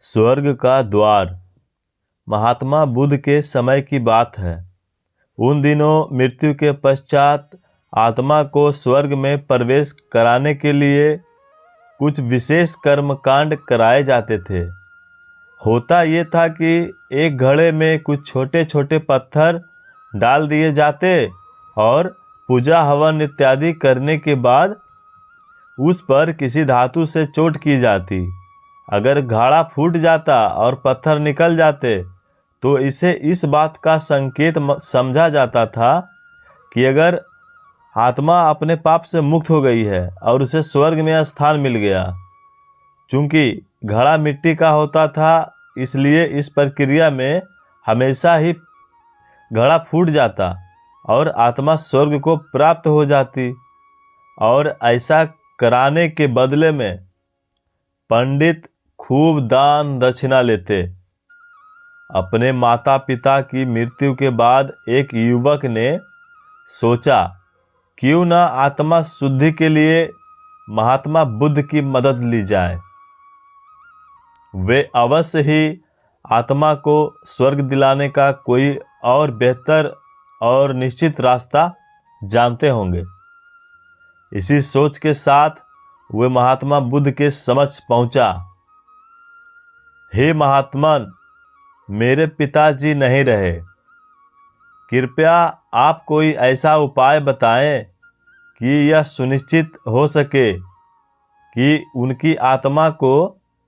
स्वर्ग का द्वार। महात्मा बुद्ध के समय की बात है। उन दिनों मृत्यु के पश्चात आत्मा को स्वर्ग में प्रवेश कराने के लिए कुछ विशेष कर्मकांड कराए जाते थे। होता ये था कि एक घड़े में कुछ छोटे छोटे पत्थर डाल दिए जाते और पूजा हवन इत्यादि करने के बाद उस पर किसी धातु से चोट की जाती। अगर घड़ा फूट जाता और पत्थर निकल जाते तो इसे इस बात का संकेत समझा जाता था कि अगर आत्मा अपने पाप से मुक्त हो गई है और उसे स्वर्ग में स्थान मिल गया। चूंकि घड़ा मिट्टी का होता था, इसलिए इस प्रक्रिया में हमेशा ही घड़ा फूट जाता और आत्मा स्वर्ग को प्राप्त हो जाती। और ऐसा कराने के बदले में पंडित खूब दान दक्षिणा लेते। अपने माता पिता की मृत्यु के बाद एक युवक ने सोचा, क्यों न आत्मा शुद्धि के लिए महात्मा बुद्ध की मदद ली जाए। वे अवश्य ही आत्मा को स्वर्ग दिलाने का कोई और बेहतर और निश्चित रास्ता जानते होंगे। इसी सोच के साथ वे महात्मा बुद्ध के समक्ष पहुंचा। हे महात्मन, मेरे पिताजी नहीं रहे। कृपया आप कोई ऐसा उपाय बताएं कि यह सुनिश्चित हो सके कि उनकी आत्मा को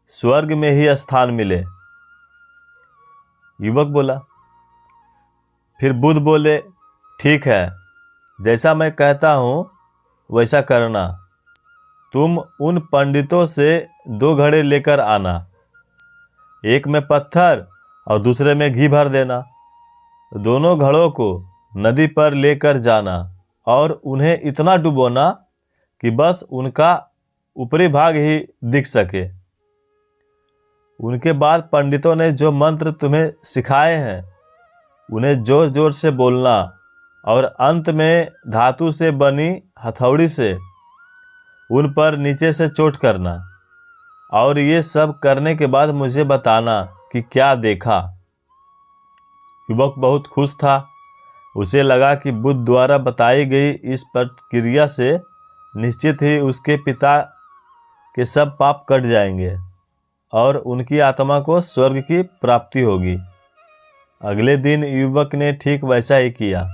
स्वर्ग में ही स्थान मिले। युवक बोला। फिर बुद्ध बोले, ठीक है, जैसा मैं कहता हूँ वैसा करना। तुम उन पंडितों से 2 घड़े लेकर आना, एक में पत्थर और दूसरे में घी भर देना। दोनों घड़ों को नदी पर लेकर जाना और उन्हें इतना डुबोना कि बस उनका ऊपरी भाग ही दिख सके। उनके बाद पंडितों ने जो मंत्र तुम्हें सिखाए हैं उन्हें जोर जोर से बोलना और अंत में धातु से बनी हथौड़ी से उन पर नीचे से चोट करना। और ये सब करने के बाद मुझे बताना कि क्या देखा। युवक बहुत खुश था। उसे लगा कि बुद्ध द्वारा बताई गई इस प्रक्रिया से निश्चित ही उसके पिता के सब पाप कट जाएंगे और उनकी आत्मा को स्वर्ग की प्राप्ति होगी। अगले दिन युवक ने ठीक वैसा ही किया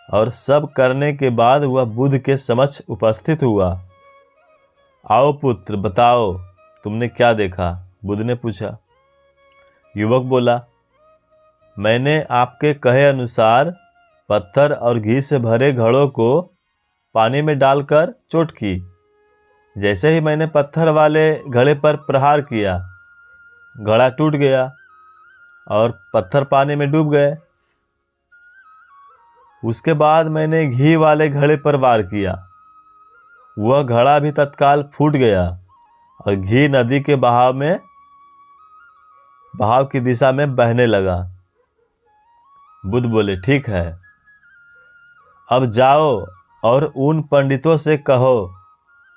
और सब करने के बाद वह बुद्ध के समक्ष उपस्थित हुआ। आओ पुत्र, बताओ तुमने क्या देखा? बुद्ध ने पूछा। युवक बोला, मैंने आपके कहे अनुसार पत्थर और घी से भरे घड़ों को पानी में डालकर चोट की। जैसे ही मैंने पत्थर वाले घड़े पर प्रहार किया, घड़ा टूट गया और पत्थर पानी में डूब गए। उसके बाद मैंने घी वाले घड़े पर वार किया। वह घड़ा भी तत्काल फूट गया और घी नदी के बहाव की दिशा में बहने लगा। बुद्ध बोले, ठीक है, अब जाओ और उन पंडितों से कहो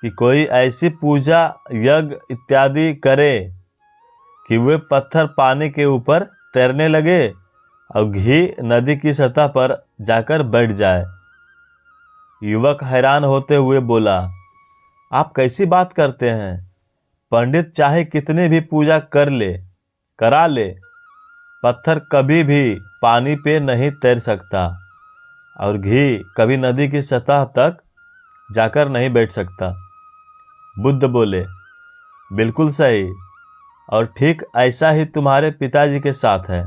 कि कोई ऐसी पूजा यज्ञ इत्यादि करे कि वे पत्थर पानी के ऊपर तैरने लगे और घी नदी की सतह पर जाकर बैठ जाए। युवक हैरान होते हुए बोला, आप कैसी बात करते हैं? पंडित चाहे कितनी भी पूजा करा ले, पत्थर कभी भी पानी पे नहीं तैर सकता और घी कभी नदी की सतह तक जाकर नहीं बैठ सकता। बुद्ध बोले, बिल्कुल सही, और ठीक ऐसा ही तुम्हारे पिताजी के साथ है।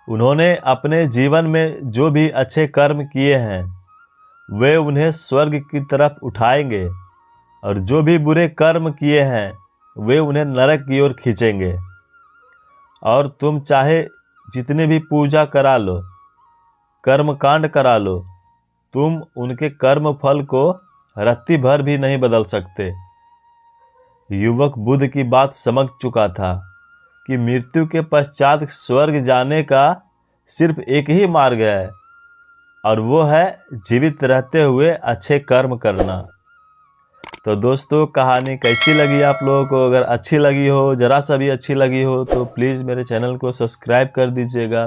उन्होंने अपने जीवन में जो भी अच्छे कर्म किए हैं वे उन्हें स्वर्ग की तरफ उठाएंगे और जो भी बुरे कर्म किए हैं वे उन्हें नरक की ओर खींचेंगे। और तुम चाहे जितनी भी पूजा करा लो, कर्मकांड करा लो, तुम उनके कर्म फल को रत्ती भर भी नहीं बदल सकते। युवक बुद्ध की बात समझ चुका था कि मृत्यु के पश्चात स्वर्ग जाने का सिर्फ एक ही मार्ग है और वो है जीवित रहते हुए अच्छे कर्म करना। तो दोस्तों कहानी कैसी लगी आप लोगों को? अगर अच्छी लगी हो, ज़रा सा भी अच्छी लगी हो, तो प्लीज़ मेरे चैनल को सब्सक्राइब कर दीजिएगा,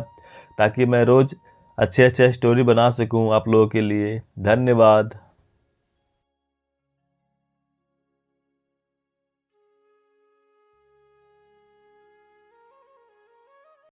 ताकि मैं रोज़ अच्छे अच्छे स्टोरी बना सकूं आप लोगों के लिए। धन्यवाद।